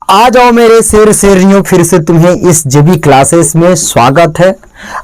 आ जाओ मेरे शेर शेरनियों, फिर से तुम्हें इस जेबी क्लासेस में स्वागत है।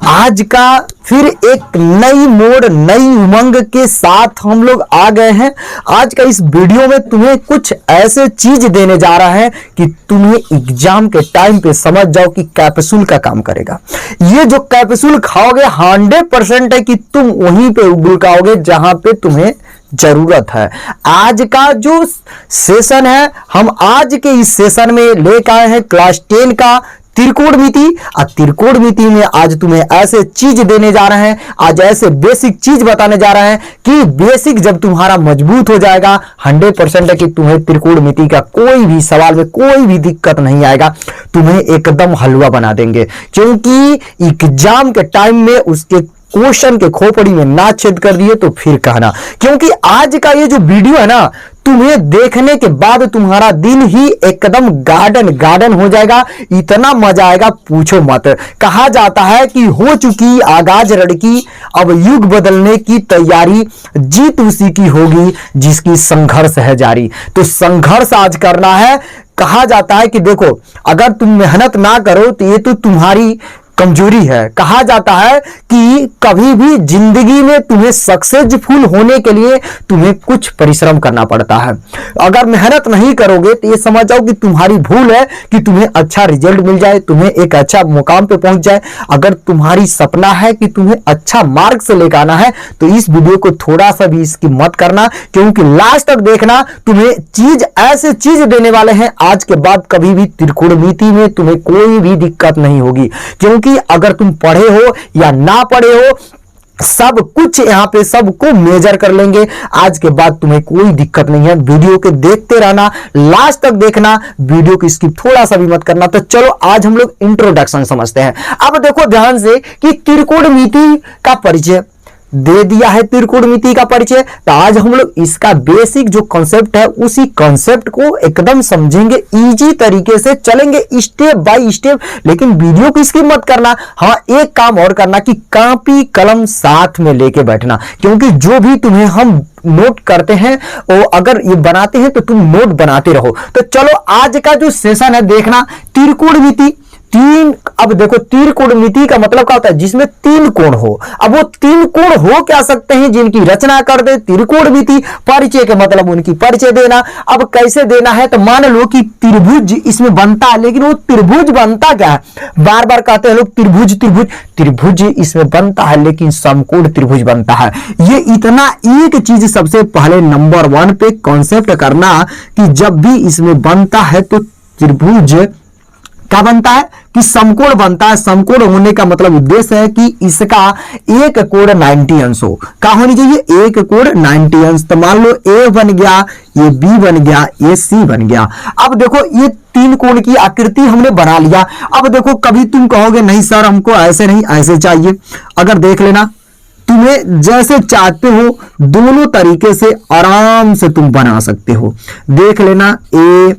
आज का फिर एक नई मोड़, नई उमंग के साथ हम लोग आ गए हैं। आज का इस वीडियो में तुम्हें कुछ ऐसे चीज देने जा रहा है कि तुम्हें एग्जाम के टाइम पे समझ जाओ कि कैप्सूल का काम करेगा। ये जो कैप्सूल खाओगे 100% है कि तुम वहीं पे उबुलकाओगे जहां पे तुम्हें जरूरत है। आज का जो सेशन है, हम आज के इस सेशन में लेकर आए हैं क्लास 10 का त्रिकोणमिति। और त्रिकोणमिति में आज तुम्हें ऐसे चीज देने जा रहे हैं, आज ऐसे बेसिक चीज बताने जा रहे हैं कि बेसिक जब तुम्हारा मजबूत हो जाएगा 100% है कि तुम्हें त्रिकोणमिति का कोई भी सवाल में कोई भी दिक्कत नहीं आएगा, तुम्हें एकदम हलवा बना देंगे। क्योंकि एग्जाम के टाइम में उसके क्वेश्चन के खोपड़ी में ना छेद कर दिए तो फिर कहना। क्योंकि आज का ये जो वीडियो है ना, तुम्हें देखने के बाद तुम्हारा दिन ही एकदम गार्डन गार्डन हो जाएगा। इतना मजा आएगा पूछो मत। कहा जाता है कि हो चुकी आगाज लड़की, अब युग बदलने की तैयारी, जीत उसी की होगी जिसकी संघर्ष है जारी। तो संघर्ष आज करना है। कहा जाता है कि देखो, अगर तुम मेहनत ना करो तो ये तो तुम्हारी कमजोरी है। कहा जाता है कि कभी भी जिंदगी में तुम्हें सक्सेसफुल होने के लिए तुम्हें कुछ परिश्रम करना पड़ता है। अगर मेहनत नहीं करोगे तो ये समझ जाओ कि तुम्हारी भूल है कि तुम्हें अच्छा रिजल्ट मिल जाए, तुम्हें एक अच्छा मुकाम पे पहुंच जाए। अगर तुम्हारी सपना है कि तुम्हें अच्छा मार्क से लेकर आना है तो इस वीडियो को थोड़ा सा भी इसकी मत करना, क्योंकि लास्ट तक देखना। तुम्हें चीज ऐसे चीज देने वाले हैं आज के बाद कभी भी त्रिकोणमिति में तुम्हें कोई भी दिक्कत नहीं होगी। क्योंकि अगर तुम पढ़े हो या ना पढ़े हो, सब कुछ यहां पे सबको मेजर कर लेंगे। आज के बाद तुम्हें कोई दिक्कत नहीं है। वीडियो के देखते रहना, लास्ट तक देखना, वीडियो की स्किप थोड़ा सा भी मत करना। तो चलो आज हम लोग इंट्रोडक्शन समझते हैं। अब देखो ध्यान से कि त्रिकोणमिति का परिचय दे दिया है, त्रिकोणमिति का परिचय। तो आज हम लोग इसका बेसिक जो कॉन्सेप्ट है उसी कॉन्सेप्ट को एकदम समझेंगे, इजी तरीके से चलेंगे स्टेप बाय स्टेप। लेकिन वीडियो की स्किप मत करना। हाँ, एक काम और करना कि कॉपी कलम साथ में लेके बैठना, क्योंकि जो भी तुम्हें हम नोट करते हैं वो अगर ये बनाते हैं तो तुम नोट बनाते रहो। तो चलो आज का जो सेशन है देखना, त्रिकोणमिति तीन। अब देखो त्रिकोणमिति का मतलब क्या होता है, जिसमें तीन कोण हो। अब वो तीन कोण हो क्या सकते हैं जिनकी रचना कर दे त्रिकोणमिति। परिचय के मतलब उनकी परिचय देना। अब कैसे देना है, तो मान लो कि त्रिभुज इसमें बनता है, लेकिन वो त्रिभुज बनता क्या है, बार बार कहते हैं लोग त्रिभुज त्रिभुज। त्रिभुज इसमें बनता है लेकिन समकोण त्रिभुज बनता है। ये इतना एक चीज सबसे पहले नंबर 1 पे कॉन्सेप्ट करना कि जब भी इसमें बनता है तो त्रिभुज क्या बनता है कि समकोण बनता है। समकोण होने का मतलब उद्देश्य है कि इसका एक कोण 90 अंश हो। क्या होनी चाहिए, एक कोण 90 अंश। तो मान लो ए बन गया, ये बी बन गया, ये सी बन गया। अब देखो ये तीन कोण की आकृति हमने बना लिया। अब देखो कभी तुम कहोगे नहीं सर हमको ऐसे नहीं ऐसे चाहिए। अगर देख लेना, तुम्हें जैसे चाहते हो दोनों तरीके से आराम से तुम बना सकते हो। देख लेना, ए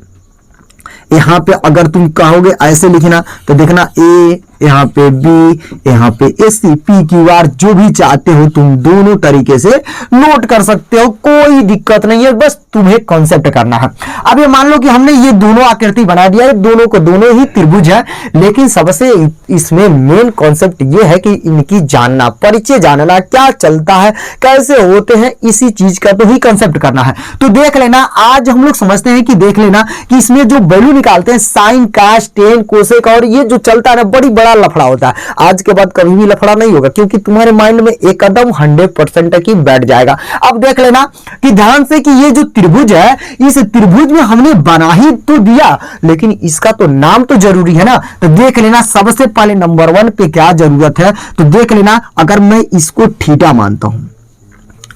यहां पे अगर तुम कहोगे ऐसे लिखना तो देखना ए, यहां पे बी, यहां पे S C, P Q R, जो भी चाहते हो तुम दोनों तरीके से नोट कर सकते हो, कोई दिक्कत नहीं है। बस तुम्हें कॉन्सेप्ट करना है। अब ये मान लो कि हमने ये दोनों आकृति बना दिया है, दोनों को दोनों ही त्रिभुज है, लेकिन सबसे इसमें मेन कॉन्सेप्ट ये है कि इनकी जानना, परिचय जानना, क्या चलता है, कैसे होते हैं, इसी चीज का तो ही कॉन्सेप्ट करना है। तो देख लेना, आज हम लोग समझते हैं कि देख लेना कि इसमें जो वैल्यू निकालते हैं साइन, काश, टेन, कोसेक, और ये जो चलता है ना बड़ी बड़ा लफड़ा होता है। आज के बाद कभी भी लफड़ा नहीं होगा, क्योंकि तुम्हारे माइंड में एकदम 100% की बैठ जाएगा। अब देख लेना कि ध्यान से कि ये जो त्रिभुज है, इस त्रिभुज में हमने बना ही तो दिया, लेकिन इसका तो नाम तो जरूरी है ना। तो देख लेना सबसे पहले नंबर 1 पे क्या जरूरत है। तो देख लेना, अगर मैं इसको थीटा मानता हूं,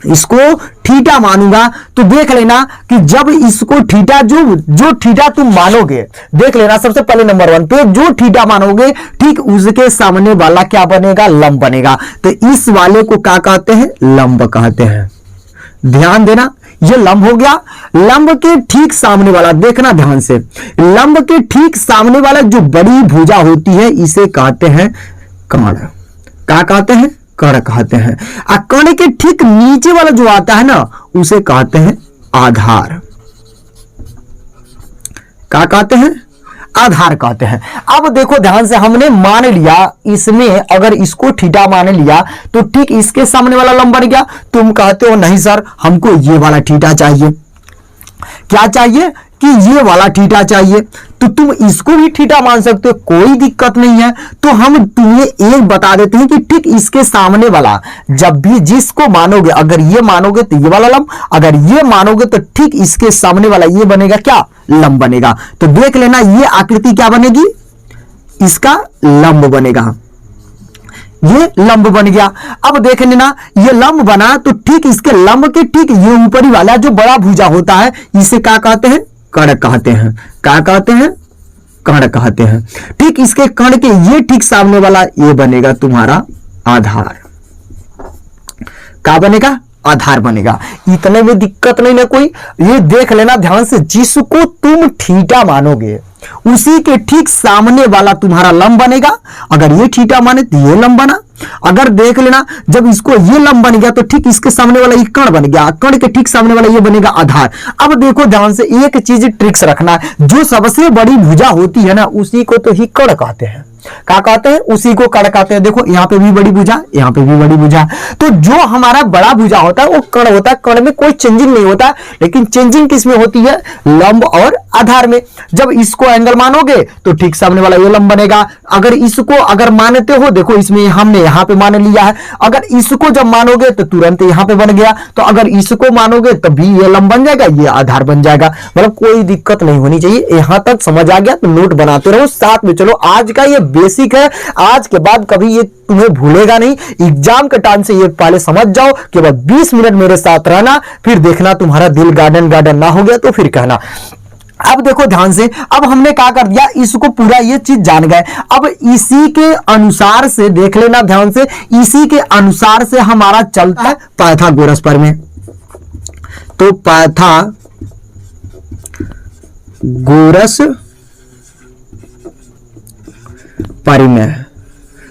इसको थीटा मानूंगा, तो देख लेना कि जब इसको थीटा जो थीटा तुम मानोगे, देख लेना सबसे पहले नंबर 1 पे जो थीटा मानोगे, ठीक उसके सामने वाला क्या बनेगा, लंब बनेगा। तो इस वाले को क्या कहते हैं, लंब कहते हैं। ध्यान देना, ये लंब हो गया। लंब के ठीक सामने वाला देखना ध्यान से, लंब के ठीक सामने वाला जो बड़ी भुजा होती है इसे कहते हैं कर्ण। क्या कहते हैं, कर्ण कहते हैं। और कर्ण के ठीक नीचे वाला जो आता है ना उसे कहते हैं आधार। क्या कहते हैं, आधार कहते हैं। अब देखो ध्यान से, हमने मान लिया इसमें अगर इसको थीटा मान लिया तो ठीक इसके सामने वाला लंब बन गया। तुम कहते हो नहीं सर हमको ये वाला थीटा चाहिए, क्या चाहिए कि ये वाला थीटा चाहिए, तो तुम इसको भी थीटा मान सकते हो, कोई दिक्कत नहीं है। तो हम तुम्हें एक बता देते हैं कि ठीक इसके सामने वाला जब भी जिसको मानोगे, अगर ये मानोगे तो ये वाला लंब, अगर ये मानोगे तो ठीक इसके सामने वाला ये बनेगा क्या, लंब बनेगा। तो देख लेना ये आकृति क्या बनेगी, इसका लंब बनेगा, ये लंब बन गया। अब देख लेना ये लंब बना तो ठीक इसके लंब के ठीक ये ऊपरी वाला जो बड़ा भुजा होता है इसे क्या कहते हैं, कर्ण कहते हैं। क्या कहते हैं, कर्ण कहते हैं। ठीक इसके कर्ण के ये ठीक सामने वाला ये बनेगा तुम्हारा आधार। क्या बनेगा, आधार बनेगा। इतने में दिक्कत नहीं ना कोई। ये देख लेना ध्यान से, जिसको तुम थीटा मानोगे उसी के ठीक सामने वाला तुम्हारा लंब बनेगा। अगर ये थीटा माने तो ये लंब बना। अगर देख लेना जब इसको ये लंब बन गया तो ठीक इसके सामने वाला ये कर्ण बन गया, कर्ण के ठीक सामने वाला ये बनेगा आधार। अब देखो ध्यान से, एक चीज ट्रिक्स रखना है, जो सबसे बड़ी भुजा होती है ना उसी को तो ही कर्ण कहते हैं। क्या कहते हैं, उसी को कर्ण कहते हैं। देखो यहाँ पे भी बड़ी भुजा, यहाँ पे भी बड़ी भुजा। तो जो हमारा बड़ा भुजा होता है वो कर्ण होता है। कर्ण में कोई चेंजिंग नहीं होता, लेकिन चेंजिंग किस में होती है, लंब और आधार में। जब इसको एंगल मानोगे तो ठीक सामने वाला ये लंब बनेगा। अगर इसको अगर मानते हो, देखो इसमें हमने यहाँ पे मान लिया है, अगर इसको जब मानोगे तो तुरंत यहाँ पे बन गया। तो अगर इसको मानोगे तो भी ये लंब बन जाएगा, ये आधार बन जाएगा। मतलब कोई दिक्कत नहीं होनी चाहिए। यहां तक समझ आ गया तो नोट बनाते रहो साथ में। चलो आज का ये बेसिक है, आज के बाद कभी ये तुम्हें भूलेगा नहीं। एग्जाम के टाइम से ये पहले समझ जाओ, केवल 20 मिनट मेरे साथ रहना, फिर देखना तुम्हारा दिल गार्डन गार्डन ना हो गया तो फिर कहना। अब देखो ध्यान से, अब हमने क्या कर दिया, इसको पूरा ये चीज जान गए। अब इसी के अनुसार से देख लेना ध्यान से, इसी के अनुसार से हमारा चलता है पाइथागोरस प्रमेय। तो पाइथागोरस प्रमेय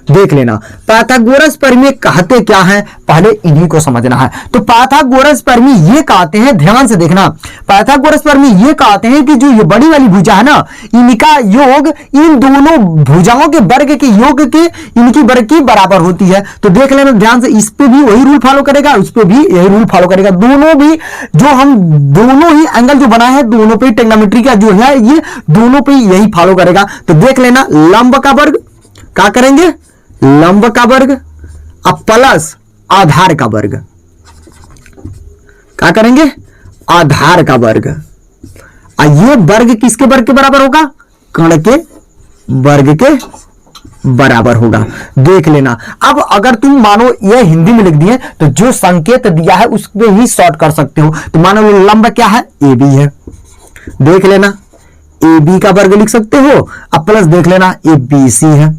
देख लेना। पाइथागोरस प्रमेय कहते क्या है, पहले इन्हीं को समझना है। तो पाइथागोरस प्रमेय ये कहते हैं, ध्यान से देखना, पाइथागोरस प्रमेय ये कहते हैं कि जो ये बड़ी वाली भुजा है ना, इनका योग इन दोनों भुजाओं के वर्ग के योग के इनकी वर्ग की बराबर होती है। तो देख लेना ध्यान से, इस पे भी वही रूल फॉलो करेगा, उस पे भी यही रूल फॉलो करेगा। दोनों भी जो हम दोनों ही एंगल जो बनाए हैं दोनों पे ट्रिग्नोमेट्री का जो है ये दोनों पे यही फॉलो करेगा। तो देख लेना लंब का वर्ग क्या करेंगे, लंब का वर्ग अब प्लस आधार का वर्ग, क्या करेंगे, आधार का वर्ग। ये वर्ग किसके वर्ग के बराबर होगा, कर्ण के वर्ग के बराबर होगा। देख लेना। अब अगर तुम मानो ये हिंदी में लिख दिए तो जो संकेत दिया है उस पे ही शॉर्ट कर सकते हो। तो मानो लंब क्या है, ए बी है, देख लेना ए बी का वर्ग लिख सकते हो। अब प्लस देख लेना ए बी सी है,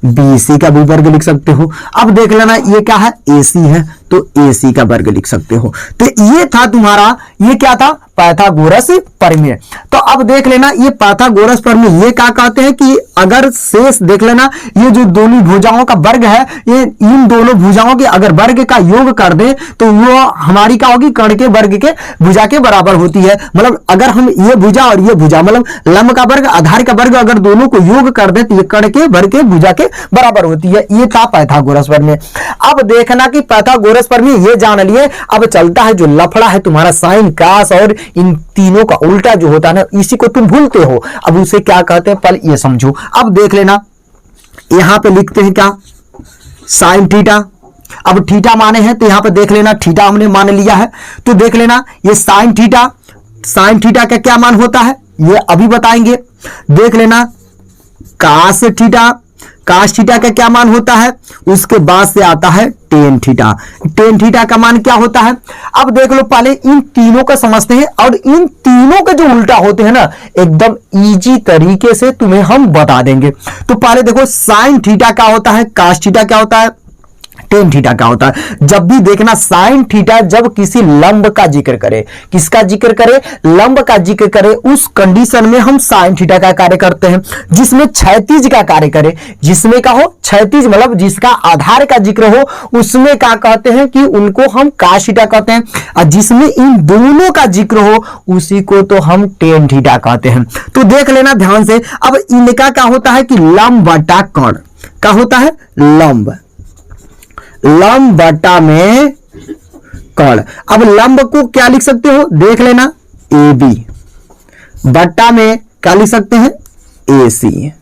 BC का भी वर्ग लिख सकते हो। अब देख लेना ये क्या है, AC है, तो AC का वर्ग लिख सकते हो। तो ये था तुम्हारा, ये क्या था, पाइथागोरस प्रमेय। तो अब देख लेना ये पाइथागोरस प्रमेय ये क्या कहते हैं कि अगर शेष देख लेना, ये जो दोनों भुजाओं का वर्ग है, ये इन दोनों भुजाओं के अगर वर्ग का योग कर दे तो वो हमारी क्या होगी, कर्ण के वर्ग के भुजा के बराबर होती है। मतलब अगर हम ये भुजा और ये भुजा, मतलब लंब का वर्ग आधार का वर्ग अगर दोनों को योग कर दे तो ये कर्ण के वर्ग के भुजा के बराबर होती है। ये था पाइथागोरस प्रमेय। अब देखना कि पाइथागोरस प्रमेय ये जान लिए। अब चलता है जो लफड़ा है तुम्हारा साइन कॉस और इन तीनों का उल्टा जो होता है ना, इसी को तुम भूलते हो। अब उसे क्या कहते हैं, पहले ये समझो। अब देख लेना यहां पे लिखते हैं क्या, साइन थीटा। अब थीटा माने हैं तो यहां पे देख लेना थीटा हमने मान लिया है। तो देख लेना ये साइन थीटा, साइन थीटा का क्या मान होता है ये अभी बताएंगे। देख लेना कास थीटा, कास थीटा का क्या मान होता है, उसके बाद से आता है टेन थीटा। टेन थीटा का मान क्या होता है, अब देख लो पहले इन तीनों को समझते हैं और इन तीनों के जो उल्टा होते हैं ना एकदम इजी तरीके से तुम्हें हम बता देंगे। तो पहले देखो साइन थीटा क्या होता है, कास थीटा क्या होता है, टेन थीटा क्या होता है? जब भी देखना साइन थीटा जब किसी लंब का जिक्र करे, किसका जिक्र करे? लंब का जिक्र करे, उस कंडीशन में हम साइन थीटा का कार्य करते हैं। जिसमें क्षैतिज का कार्य करे, जिसमें का हो क्षैतिज मतलब जिसका आधार का जिक्र हो, उसमें क्या कहते हैं कि उनको हम cos थीटा कहते हैं। और जिसमें इन दोनों का जिक्र हो उसी को तो हम टेन थीटा कहते हैं। तो देख लेना ध्यान से। अब इनका क्या होता है कि लंब बटा कर्ण, क्या होता है? लंब, लंब बटा में कर्ण। अब लंब को क्या लिख सकते हो? देख लेना, ए बी बटा में क्या लिख सकते हैं? ए सी।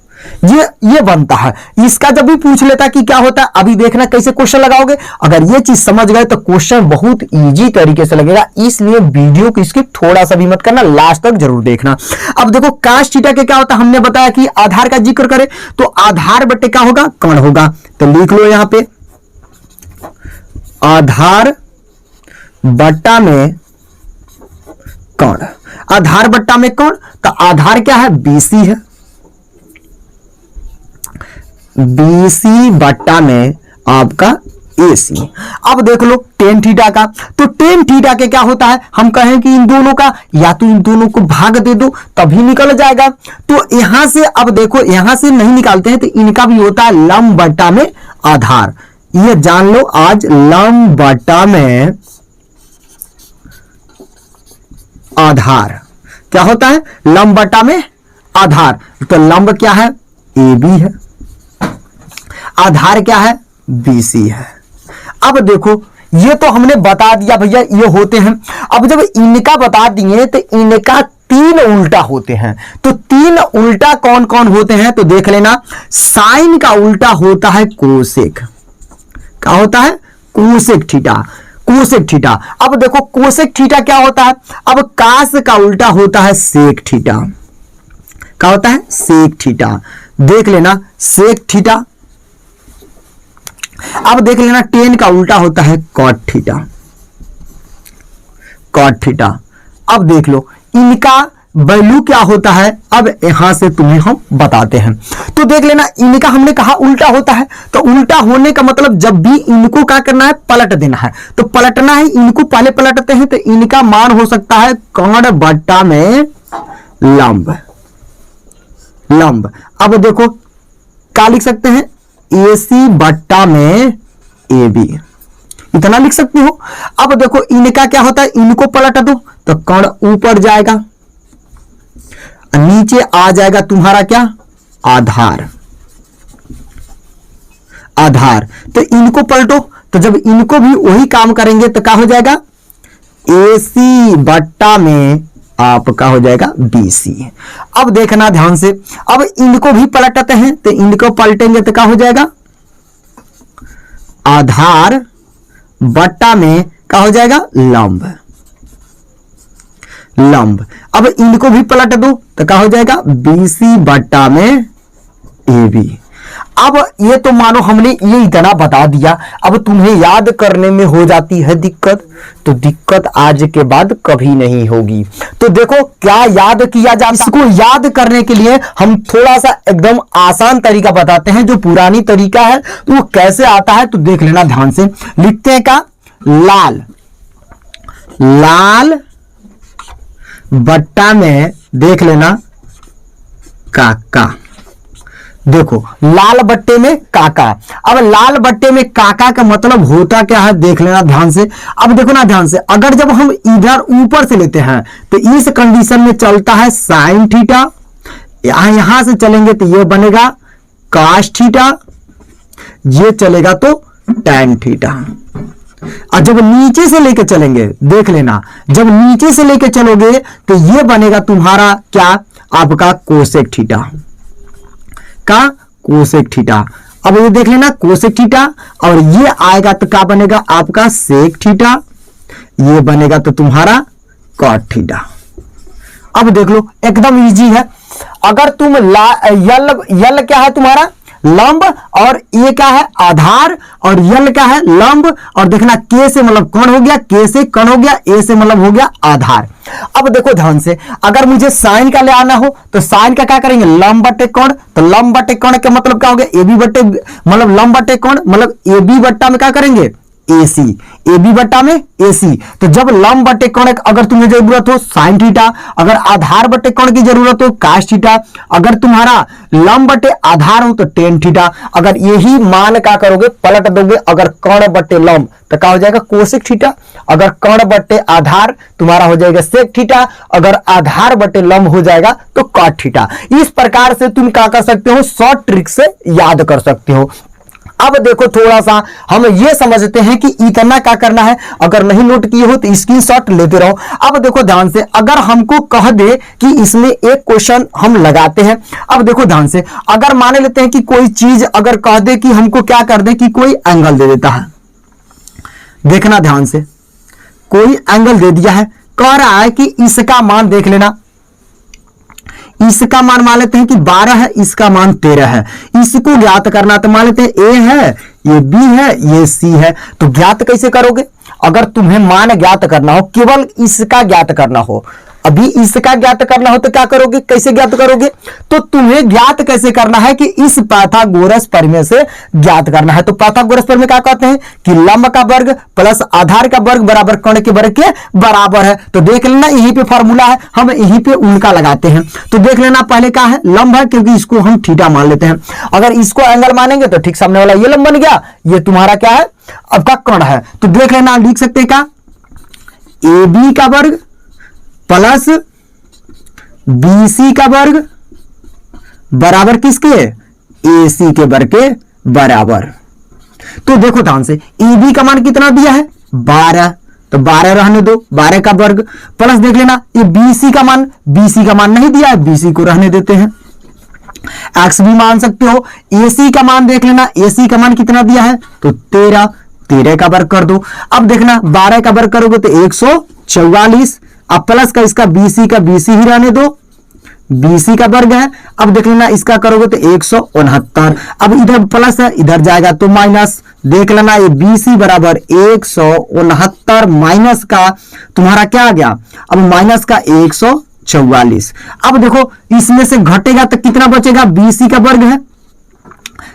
ये बनता है। इसका जब भी पूछ लेता कि क्या होता है, अभी देखना कैसे क्वेश्चन लगाओगे। अगर ये चीज समझ गए तो क्वेश्चन बहुत इजी तरीके से लगेगा, इसलिए वीडियो को स्किप थोड़ा सा भी मत करना, लास्ट तक जरूर देखना। अब देखो cos थीटा के क्या होता है, हमने बताया कि आधार का जिक्र करे तो आधार बटे क्या होगा? कर्ण होगा। तो लिख लो यहां पे आधार बट्टा में कर्ण, आधार बट्टा में कर्ण। तो आधार क्या है? बीसी है, बीसी बट्टा में आपका एसी। अब देख लो टेन थीटा का, तो टेन थीटा के क्या होता है? हम कहें कि इन दोनों का या तो इन दोनों को भाग दे दो तभी निकल जाएगा। तो यहां से अब देखो, यहां से नहीं निकालते हैं तो इनका भी होता है लंब बट्टा में आधार। ये जान लो आज, लंब बट्टा में आधार क्या होता है? लंब बट्टा में आधार। तो लंब क्या है? ए बी है, आधार क्या है? बीसी है। अब देखो ये तो हमने बता दिया भैया ये होते हैं। अब जब इनका बता दिए तो इनका तीन उल्टा होते हैं। तो तीन उल्टा कौन कौन होते हैं? तो देख लेना, साइन का उल्टा होता है कोसेक। क्या होता है? Cosec theta, cosec theta. अब देखो कोसेक थीटा क्या होता है? अब कास का उल्टा होता है सेक थीटा। क्या होता है? Sec theta. देख लेना सेक थीटा। अब देख लेना टेन का उल्टा होता है कॉट थीटा, कॉट थीटा। अब देख लो इनका वैल्यू क्या होता है, अब यहां से तुम्हें हम बताते हैं। तो देख लेना इनका हमने कहा उल्टा होता है, तो उल्टा होने का मतलब जब भी इनको क्या करना है? पलट देना है। तो पलटना है, इनको पहले पलटते हैं तो इनका मान हो सकता है कर्ण बट्टा में लंब, लंब। अब देखो क्या लिख सकते हैं? एसी बट्टा में ए बी, इतना लिख सकते हो। अब देखो इनका क्या होता है? इनको पलट दो तो कर्ण ऊपर जाएगा, नीचे आ जाएगा तुम्हारा क्या? आधार, आधार। तो इनको पलटो तो जब इनको भी वही काम करेंगे तो क्या हो जाएगा? एसी बट्टा में आपका हो जाएगा बीसी। अब देखना ध्यान से, अब इनको भी पलटते हैं तो इनको पलटेंगे तो क्या हो जाएगा? आधार बट्टा में क्या हो जाएगा? लंब, लंब। अब इनको भी पलट दो तो क्या हो जाएगा? बीसी बट्टा में ए बी। अब ये तो मानो हमने ये इतना बता दिया, अब तुम्हें याद करने में हो जाती है दिक्कत, तो दिक्कत आज के बाद कभी नहीं होगी। तो देखो क्या याद किया जाता है। इसको याद करने के लिए हम थोड़ा सा एकदम आसान तरीका बताते हैं, जो पुरानी तरीका है तो वो कैसे आता है तो देख लेना ध्यान से। लिखते हैं का? लाल, लाल बट्टा में देख लेना काका। देखो लाल बट्टे में काका। अब लाल बट्टे में काका का मतलब होता क्या है देख लेना ध्यान से। अब देखो ना ध्यान से, अगर जब हम इधर ऊपर से लेते हैं तो इस कंडीशन में चलता है साइन थीटा, यहां से चलेंगे तो ये बनेगा काश थीटा, ये चलेगा तो टैन थीटा। और जब नीचे से लेके चलेंगे देख लेना, जब नीचे से लेके चलोगे तो ये बनेगा तुम्हारा क्या? आपका कोसेक थीटा का, कोसेक थीटा। अब ये देख लेना कोसेक थीटा, और ये आएगा तो क्या बनेगा? आपका सेक थीटा, ये बनेगा तो तुम्हारा कॉट थीटा। अब देख लो एकदम इजी है। अगर तुम यल क्या है तुम्हारा? लंब, और ये क्या है आधार, और यल क्या है लंब, और देखना के से मतलब कण हो गया, के से कण हो गया, ए से मतलब हो गया आधार। अब देखो ध्यान से, अगर मुझे साइन का ले आना हो तो साइन का क्या करेंगे लंब बटे कण, तो लंब बटे कण का मतलब क्या हो गया ए बी बटे मतलब लंब बटे कण मतलब ए बी बट्टा में क्या करेंगे AC, ए बी बट्टा में AC। तो जब लंब बटे कण अगर तुम्हें जरूरत हो साइन थीटा, अगर आधार बटे कण की जरूरत हो काश थीटा, अगर तुम्हारा लंब बटे आधार हो तो टेन थीटा, अगर यही मान क्या करोगे पलट दोगे, अगर कण बटे लंब तो क्या हो जाएगा कोसेक थीटा, अगर कण बटे आधार तुम्हारा हो जाएगा सेक थीटा, अगर आधार बटे लंब हो जाएगा तो कॉट थीटा। इस प्रकार से तुम क्या कर सकते हो शॉर्ट ट्रिक से याद कर सकते हो। अब देखो थोड़ा सा हम ये समझते हैं कि इतना क्या करना है, अगर नहीं नोट किए हो तो स्क्रीनशॉट लेते रहो। अब देखो ध्यान से, अगर हमको कह दे कि इसमें एक क्वेश्चन हम लगाते हैं। अब देखो ध्यान से, अगर मान लेते हैं कि कोई चीज अगर कह दे कि हमको क्या कर दे कि कोई एंगल दे देता है, देखना ध्यान से, कोई एंगल दे दिया है, कह रहा है कि इसका मान देख लेना, इसका मान मान लेते हैं कि 12 है, इसका मान 13 है, इसको ज्ञात करना तो मान लेते हैं ए है, ये बी है, ये सी है। तो ज्ञात कैसे करोगे, अगर तुम्हें मान ज्ञात करना हो, केवल इसका ज्ञात करना हो, अभी इसका ज्ञात करना हो तो क्या करोगे, कैसे ज्ञात करोगे, तो तुम्हें ज्ञात कैसे करना है कि इस पाइथागोरस प्रमेय से ज्ञात करना है। तो पाइथागोरस प्रमेय क्या कहते हैं कि लंब का वर्ग प्लस आधार का वर्ग बराबर कर्ण के वर्ग के बराबर है। तो देख लेना यहीं पे फॉर्मूला है, हम यहीं पे उनका लगाते हैं। तो देख लेना पहले क्या है लंब है, क्योंकि इसको हम थीटा मान लेते हैं, अगर इसको एंगल मानेंगे तो ठीक सामने वाला ये लंब बन गया, ये तुम्हारा क्या है अब का कर्ण है। तो देख लेना लिख सकते हैं क्या ए बी का वर्ग प्लस BC का वर्ग बराबर किसके AC के वर्ग के बराबर। तो देखो ध्यान से EB का मान कितना दिया है 12, तो 12 रहने दो, 12 का वर्ग प्लस देख लेना ये BC का मान नहीं दिया है, BC को रहने देते हैं, X भी मान सकते हो। AC का मान देख लेना, AC का मान कितना दिया है तो 13 का वर्ग कर दो। अब देखना 12 का वर्ग करोगे तो 144, अब प्लस का इसका BC का BC ही रहने दो, BC का वर्ग है। अब देख लेना इसका करोगे तो 169, अब इधर प्लस है इधर जाएगा तो माइनस, देख लेना ये BC बराबर 169 माइनस का तुम्हारा क्या आ गया अब माइनस का 144। अब देखो इसमें से घटेगा तो कितना बचेगा, BC का वर्ग है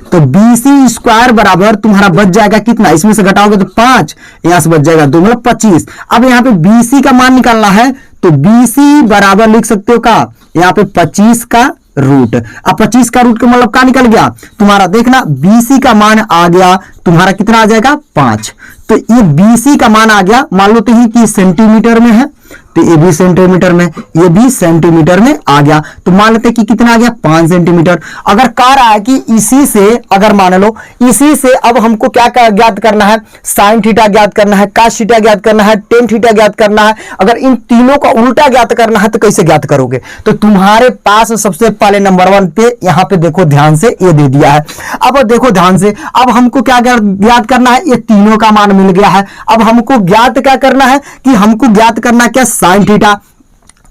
तो BC स्क्वायर बराबर तुम्हारा बच जाएगा कितना, इसमें से घटाओगे तो 5, यहां से बच जाएगा 2 मतलब 25। अब यहाँ पे BC का मान निकालना है तो BC बराबर लिख सकते हो का यहाँ पे 25 का रूट। अब 25 का रूट का मतलब क्या निकल गया तुम्हारा, देखना BC का मान आ गया तुम्हारा कितना आ जाएगा 5। तो ये BC का मान आ गया, मान लो तो ही कि सेंटीमीटर में है तो ये भी सेंटीमीटर में, ये भी सेंटीमीटर में आ गया, तो मान लेते कि कितना आ गया 5 सेंटीमीटर। अगर कह रहा है कि इसी से अगर मान लो इसी से अब हमको क्या ज्ञात करना है, साइन थीटा ज्ञात करना है, कास थीटा ज्ञात करना है, टेन थीटा ज्ञात करना है, अगर इन तीनों का उल्टा ज्ञात करना है तो कैसे ज्ञात करोगे। तो तुम्हारे पास सबसे पहले नंबर 1 पे यहाँ पे देखो ध्यान से ये दे दिया है। अब देखो ध्यान से, अब हमको क्या ज्ञात करना है, ये तीनों का मान मिल गया है। अब हमको ज्ञात क्या करना है कि हमको ज्ञात करना क्या साइन थीटा।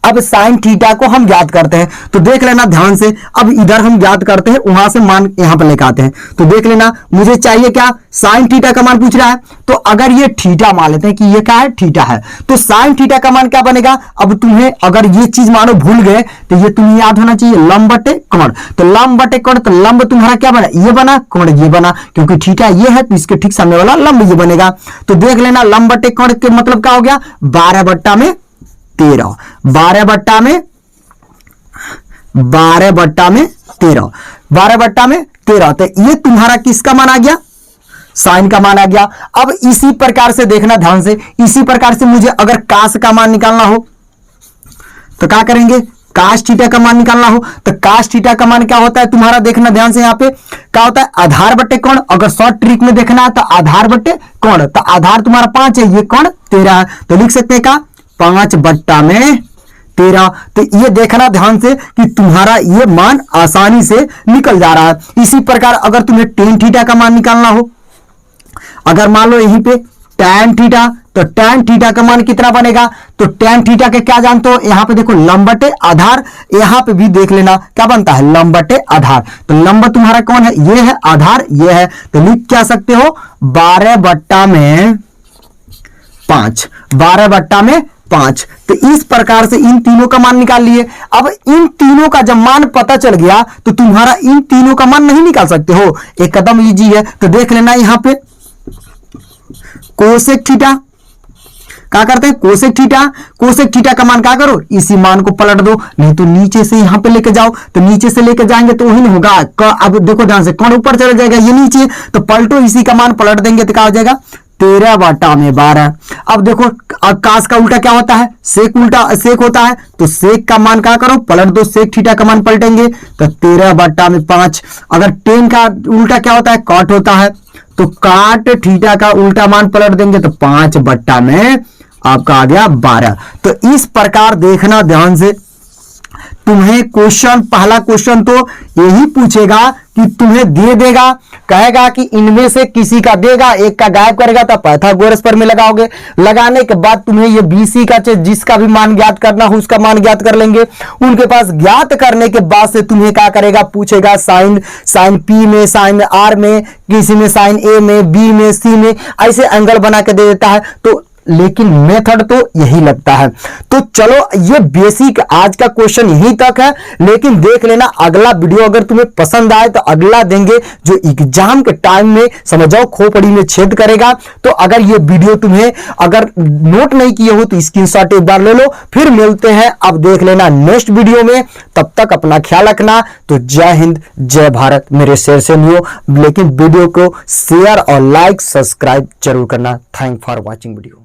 अब साइन थीटा को हम ज्ञात करते हैं तो देख लेना ध्यान से, अब इधर हम ज्ञात करते हैं वहां से मान यहां पर लेकर आते हैं। तो देख लेना मुझे चाहिए क्या साइन थीटा का मान पूछ रहा है, तो अगर ये थीटा मान लेते हैं कि ये क्या है थीटा है, तो साइन थीटा का मान क्या बनेगा। अब तुम्हें अगर ये चीज मानो भूल गए तो ये तुम्हें याद होना चाहिए लंब बटे कोण। तो लंब बटे कोण, तो लंब तुम्हारा क्या बना ये बना, कोण ये बना, क्योंकि थीटा ये है तो इसके ठीक सामने वाला लंब ये बनेगा। तो देख लेना लंब बटे कोण के मतलब क्या हो गया 12 बट्टा में 13, 12 बट्टा में 13। तो ये तुम्हारा किसका मान आ गया साइन का मान आ गया। अब इसी प्रकार से देखना ध्यान से, इसी प्रकार से मुझे अगर कास का मान निकालना हो तो क्या करेंगे, कास थीटा का मान निकालना हो तो कास थीटा का मान क्या होता है तुम्हारा, देखना ध्यान से यहाँ पे क्या होता है आधार बटे कोण। अगर शॉर्ट ट्रिक में देखना है तो आधार बटे कोण, तो आधार तुम्हारा 5 है, ये कोण 13 है, तो लिख सकते हैं का 5 बट्टा में 13। तो ये देखना ध्यान से कि तुम्हारा ये मान आसानी से निकल जा रहा है। इसी प्रकार अगर तुम्हें टेन थीटा का मान निकालना हो, अगर मान लो यहीं पे tan थीटा, तो tan थीटा का मान कितना बनेगा, तो tan थीटा के क्या जानते हो, यहां पे देखो लंब बटे आधार, यहां पे भी देख लेना क्या बनता है, लंब बटे आधार। तो लंब तुम्हारा कौन है, ये है, आधार ये है, तो लिख क्या सकते हो 12 बट्टा में 5, 12 बट्टा में 5। तो इस प्रकार से इन तीनों का मान निकाल लिए। अब इन तीनों का जब मान पता चल गया तो तुम्हारा इन तीनों का मान नहीं निकाल सकते हो, एक कदम इजी है। तो देख लेना यहां पे कोसेक थीटा क्या करते हैं, कोसेक थीटा, कोसेक थीटा का मान क्या करो, इसी मान को पलट दो, नहीं तो नीचे से यहां पे लेके जाओ, तो नीचे से लेके जाएंगे तो वही नहीं होगा। अब देखो ध्यान से, कौन ऊपर चला जाएगा, ये नीचे, तो पलटो इसी का मान पलट देंगे तो क्या हो जाएगा 13 बटा में 12। अब देखो कास का उल्टा क्या होता है, सेक उल्टा सेक होता है, तो सेक का मान क्या करो पलट दो, सेक थीटा का मान पलटेंगे तो 13 बटा में 5। अगर टेन का उल्टा क्या होता है, कॉट होता है, तो काट थीटा का उल्टा मान पलट देंगे तो 5 बट्टा में आपका आ गया 12। तो इस प्रकार देखना ध्यान से, तुम्हें क्वेश्चन, पहला क्वेश्चन तो यही पूछेगा कि तुम्हें दे देगा, कहेगा कि इनमें से किसी का देगा, एक का गायब करेगा तो पाइथागोरस पर में लगाओगे, लगाने के बाद तुम्हें ये बीसी का जिसका भी मान ज्ञात करना हो उसका मान ज्ञात कर लेंगे। उनके पास ज्ञात करने के बाद से तुम्हें क्या करेगा, पूछेगा साइन पी में, साइन आर में, किसी में साइन ए में, बी में, सी में, ऐसे एंगल बना के दे देता है। तो लेकिन मेथड तो यही लगता है। तो चलो ये बेसिक आज का क्वेश्चन यहीं तक है, लेकिन देख लेना अगला वीडियो अगर तुम्हें पसंद आए तो अगला देंगे जो एग्जाम के टाइम में समझ जाओ खोपड़ी में छेद करेगा। तो अगर ये वीडियो तुम्हें अगर नोट नहीं किए हो तो स्क्रीनशॉट एक बार ले लो। फिर मिलते हैं, अब देख लेना नेक्स्ट वीडियो में, तब तक अपना ख्याल रखना। तो जय हिंद जय भारत, मेरे शेयर से नहीं हो, लेकिन वीडियो को शेयर और लाइक सब्सक्राइब जरूर करना। Thank for watching video.